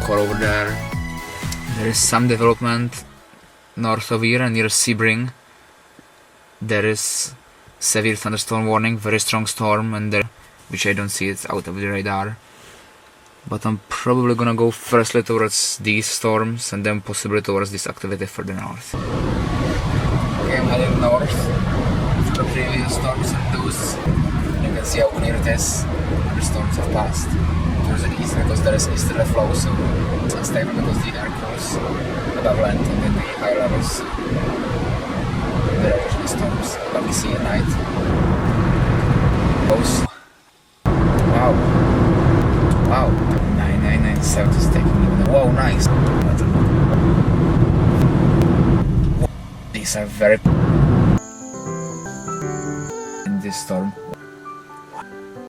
core over there. There is some development north of here near Sebring. There is severe thunderstorm warning, very strong storm, and there, which I don't see, it's out of the radar. But I'm probably gonna go firstly towards these storms and then possibly towards this activity further north. Okay, I'm heading north after the previous storms and those. You can see how clear it is. The storms have passed. Towards the east because there is easterly flow, so it's unstable because the air cools above land and in the higher levels. There are usually storms above the sea at night. Close. Wow. Wow. 9997 is taking me. Whoa, nice. These are very in this storm.